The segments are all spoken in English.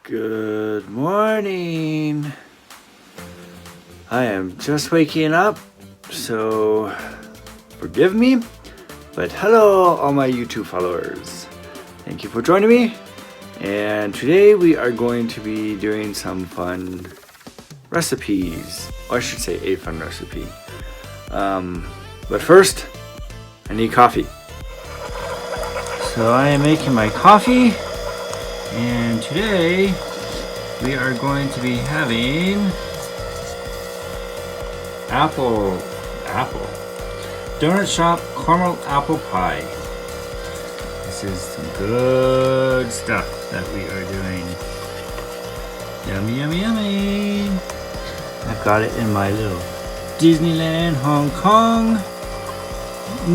Good morning. I am just waking up, so forgive me. But hello, all my YouTube followers. Thank you for joining me. And today we are going to be doing some fun recipes. Or I should say a fun recipe. But first, I need coffee. So I am making my coffee. And today we are going to be having apple donut shop caramel apple pie. This is some good stuff that we are doing. Yummy, yummy, yummy. I've got it in my little Disneyland Hong Kong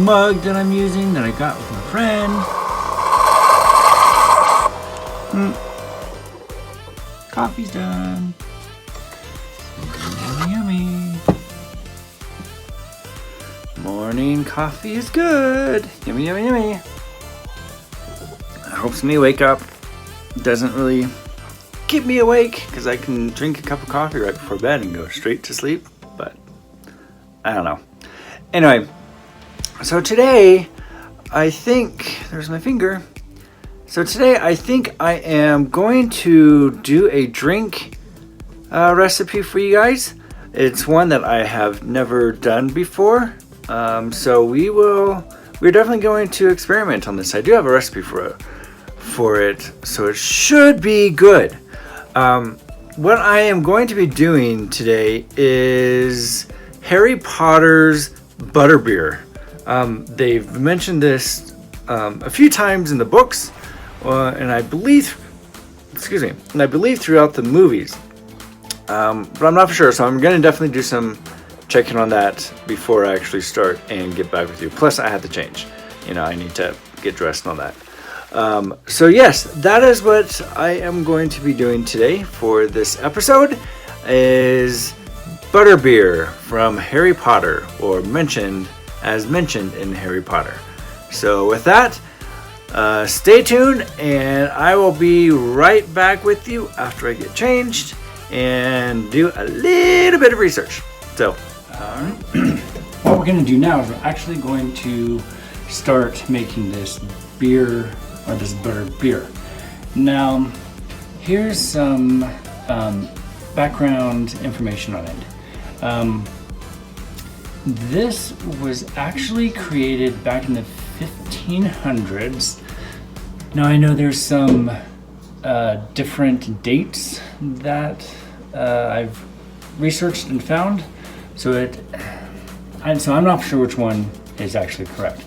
mug that I'm using that I got with my friend. Coffee's done. Yummy, yummy. Morning coffee is good. Yummy, yummy, yummy. It helps me wake up. Doesn't really keep me awake because I can drink a cup of coffee right before bed and go straight to sleep. But I don't know. Anyway, so today I think, there's my finger. So today I think I am going to do a drink recipe for you guys. It's one that I have never done before. So we're definitely going to experiment on this. I do have a recipe for it, so it should be good. What I am going to be doing today is Harry Potter's Butterbeer. They've mentioned this a few times in the books. And I believe throughout the movies, but I'm not for sure. So I'm going to definitely do some checking on that before I actually start and get back with you. Plus, I had to change. I need to get dressed and all that. So yes, that is what I am going to be doing today for this episode. Is Butterbeer from Harry Potter, or mentioned in Harry Potter. So with that. Stay tuned, and I will be right back with you after I get changed and do a little bit of research. So, what we're going to do now is we're actually going to start making this beer, or this butter beer. Now, here's some background information on it. This was actually created back in the 1500s. Now I know there's some different dates that I've researched and found, so I'm not sure which one is actually correct.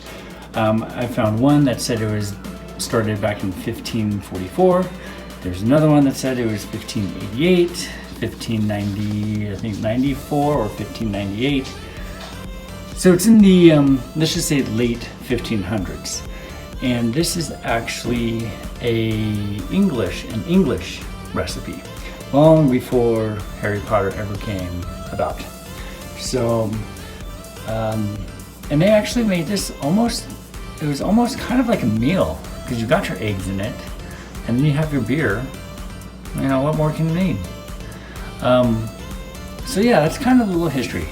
I found one that said it was started back in 1544. There's another one that said it was 1588, 1590, I think 94 or 1598. So it's in the, let's just say late 1500s. And this is actually an English recipe, long before Harry Potter ever came about. So, and they actually made this it was almost kind of like a meal, because you got your eggs in it, and then you have your beer. What more can you need? So yeah, that's kind of a little history.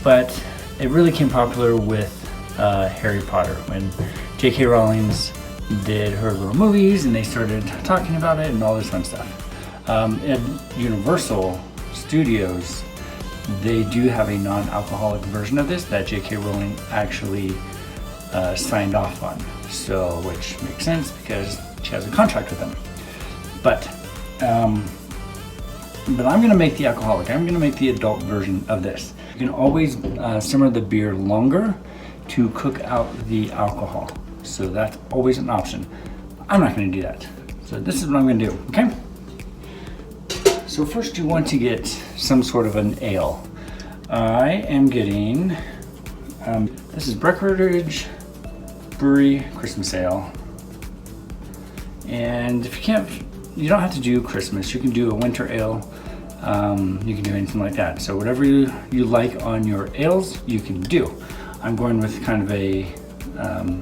But it really became popular with Harry Potter when J.K. Rowling did her little movies and they started talking about it and all this fun stuff. At Universal Studios, they do have a non-alcoholic version of this that J.K. Rowling actually signed off on. So, which makes sense because she has a contract with them. But I'm going to make the alcoholic. I'm going to make the adult version of this. You can always simmer the beer longer to cook out the alcohol. So that's always an option. I'm not going to do that. So this is what I'm going to do, okay? So first you want to get some sort of an ale. I am getting, this is Breckenridge Brewery Christmas Ale. And if you can't, you don't have to do Christmas. You can do a winter ale. You can do anything like that. So whatever you like on your ales, you can do. I'm going with kind of a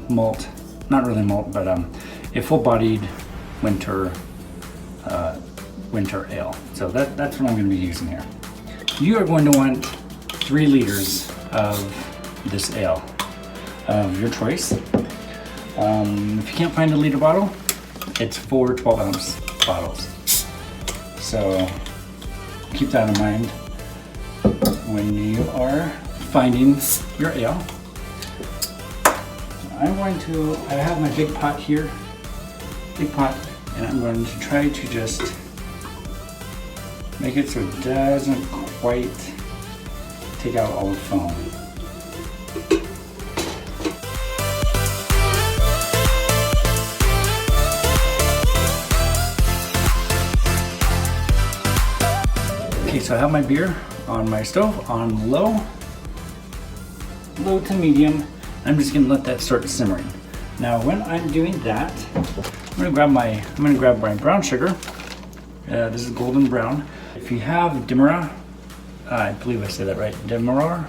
malt, not really malt, but a full-bodied winter winter ale. So that's what I'm going to be using here. You are going to want 3 liters of this ale of your choice. If you can't find a liter bottle, it's 4 12-ounce bottles. So keep that in mind when you are finding your ale. I have my big pot here, and I'm going to try to just make it so it doesn't quite take out all the foam. Okay, so I have my beer on my stove on low to medium. I'm just gonna let that start simmering. Now, when I'm doing that, I'm gonna grab my brown sugar. This is golden brown. If you have Demerara, I believe I said that right. Demerara,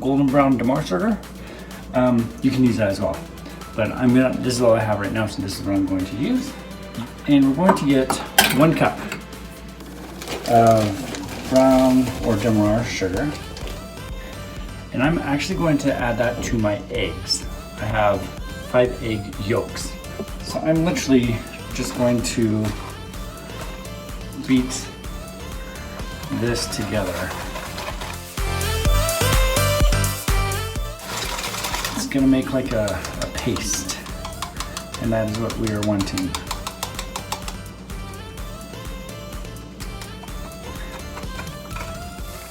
golden brown Demerara sugar. You can use that as well. But this is all I have right now, so this is what I'm going to use. And we're going to get 1 cup of brown or Demerara sugar. And I'm actually going to add that to my eggs. I have 5 egg yolks. So I'm literally just going to beat this together. It's gonna make like a paste, and that is what we are wanting.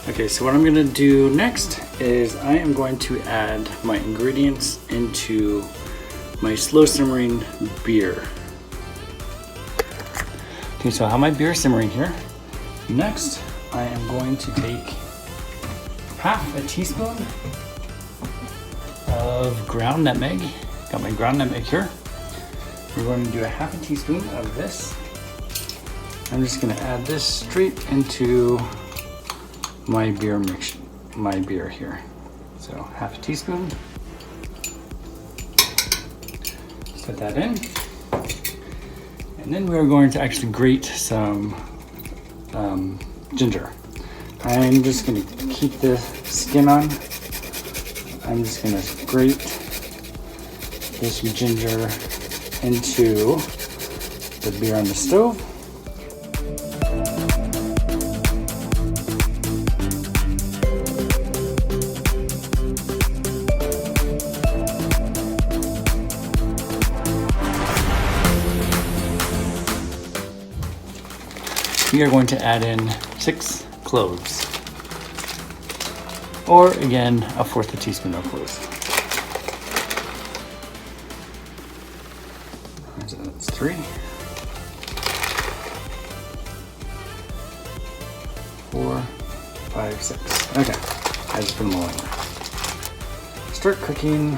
Okay, so what I'm gonna do next is I am going to add my ingredients into my slow simmering beer. Okay, so I have my beer simmering here. Next, I am going to take half a teaspoon of ground nutmeg. Got my ground nutmeg here. We're going to do a half a teaspoon of this. I'm just gonna add this straight into my beer mix, my beer here. So half a teaspoon. Put that in. And then we're going to actually grate some ginger. I'm just gonna keep the skin on. I'm just gonna grate this ginger into the beer on the stove. We are going to add in 6 cloves, or again, 1/4 a teaspoon of cloves. So that's 3, 4, 5, 6. Okay, I just put them all in there. Start cooking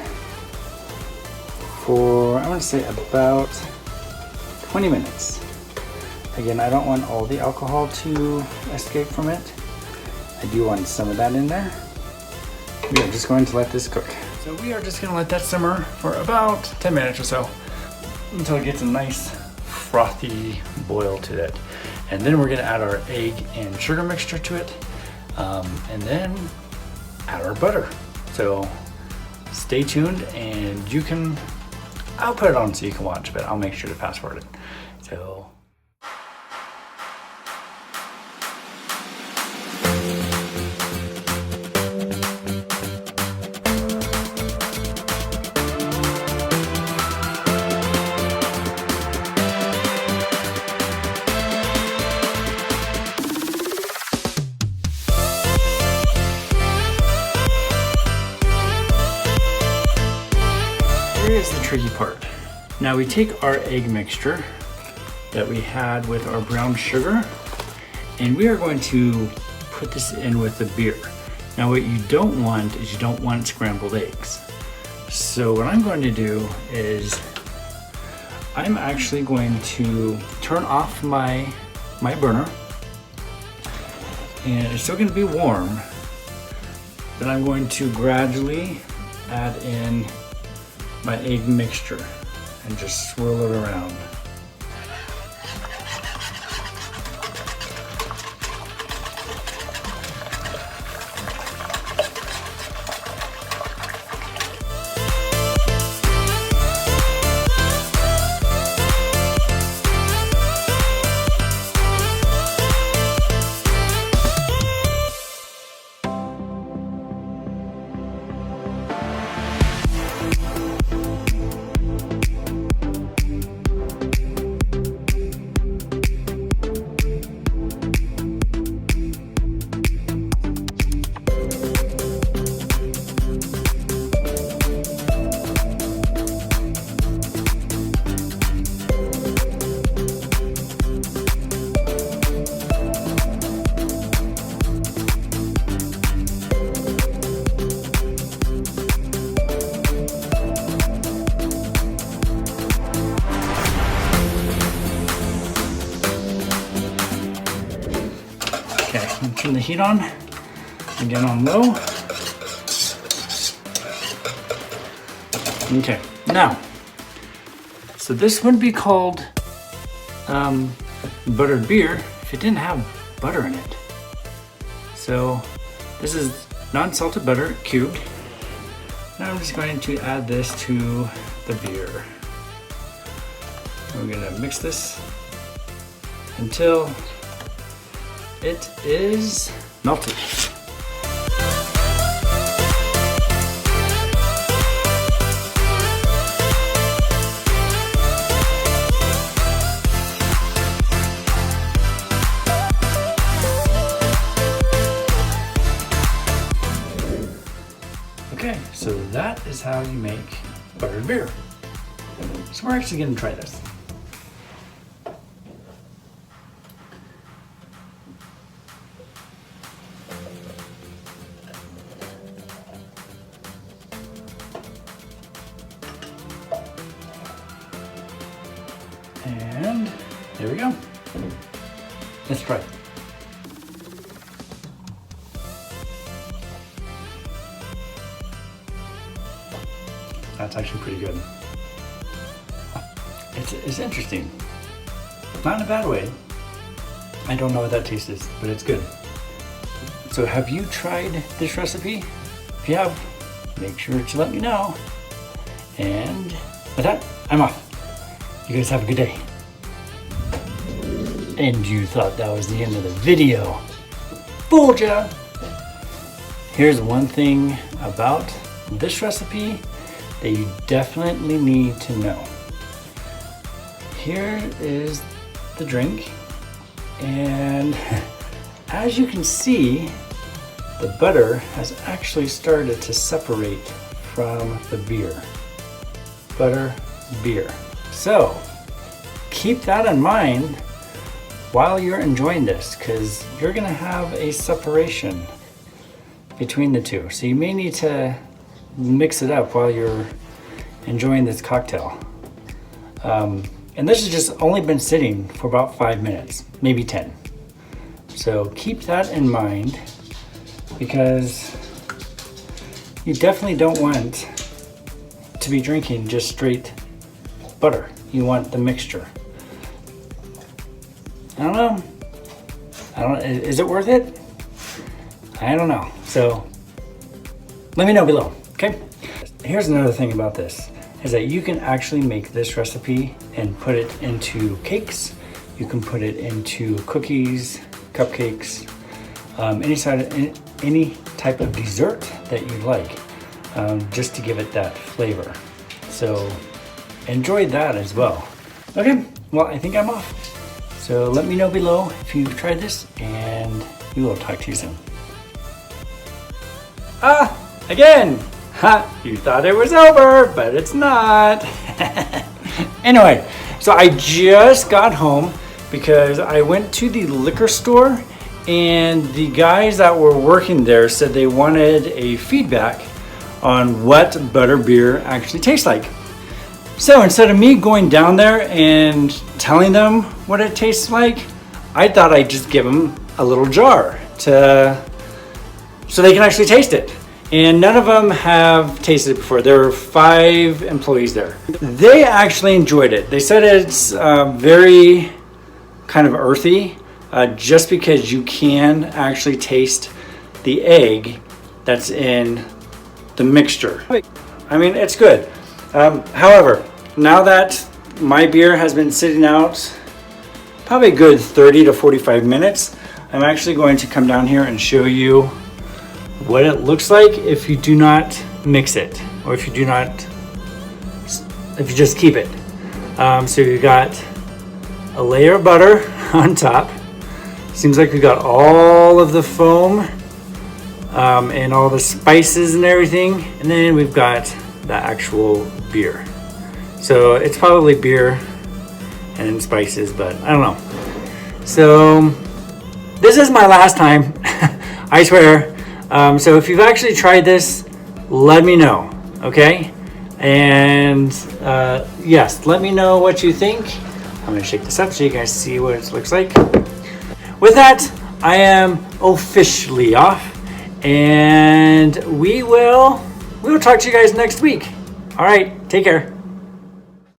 for, I want to say about 20 minutes. Again, I don't want all the alcohol to escape from it. I do want some of that in there. We are just going to let this cook. So we are just going to let that simmer for about 10 minutes or so until it gets a nice frothy boil to it. And then we're going to add our egg and sugar mixture to it, and then add our butter. So stay tuned, and I'll put it on so you can watch, but I'll make sure to fast forward it. So. Here's the tricky part. Now we take our egg mixture that we had with our brown sugar, and we are going to put this in with the beer. Now what you don't want is you don't want scrambled eggs. So what I'm going to do is I'm actually going to turn off my burner, and it's still going to be warm. Then I'm going to gradually add in my egg mixture and just swirl it around. And turn the heat on. Again on low. Okay, now, so this wouldn't be called buttered beer if it didn't have butter in it. So this is non-salted butter cubed. Now I'm just going to add this to the beer. We're gonna mix this until it is melted. Okay, so that is how you make buttered beer. So we're actually gonna try this. And there we go. Let's try it. That's actually pretty good. It's interesting. Not in a bad way. I don't know what that taste is, but it's good. So have you tried this recipe? If you have, make sure to let me know. And with that, I'm off. You guys have a good day. And you thought that was the end of the video. Fooled ya! Here's one thing about this recipe that you definitely need to know. Here is the drink, and as you can see, the butter has actually started to separate from the beer. Butter, beer. So keep that in mind while you're enjoying this, because you're gonna have a separation between the two. So you may need to mix it up while you're enjoying this cocktail. And this has just only been sitting for about 5 minutes, maybe 10. So keep that in mind, because you definitely don't want to be drinking just straight butter. You want the mixture. I don't know. Is it worth it? I don't know. So let me know below, okay? Here's another thing about this, is that you can actually make this recipe and put it into cakes. You can put it into cookies, cupcakes, any type of dessert that you like, just to give it that flavor. So enjoy that as well. Okay, well, I think I'm off. So let me know below if you've tried this, and we will talk to you soon. Again! Ha! You thought it was over, but it's not. Anyway, so I just got home because I went to the liquor store, and the guys that were working there said they wanted a feedback on what butterbeer actually tastes like. So instead of me going down there and telling them what it tastes like, I thought I'd just give them a little jar so they can actually taste it. And none of them have tasted it before. There were 5 employees there. They actually enjoyed it. They said it's very kind of earthy, just because you can actually taste the egg that's in the mixture. I mean, it's good. However, now that my beer has been sitting out probably a good 30 to 45 minutes, I'm actually going to come down here and show you what it looks like if you do not mix it, or if you just keep it. So you got a layer of butter on top. Seems like we got all of the foam and all the spices and everything, and then we've got the actual beer. So it's probably beer and spices, but I don't know. So this is my last time, I swear. So if you've actually tried this, let me know, okay? And yes, let me know what you think. I'm gonna shake this up so you guys see what it looks like. With that, I am officially off, and we will talk to you guys next week. All right, take care.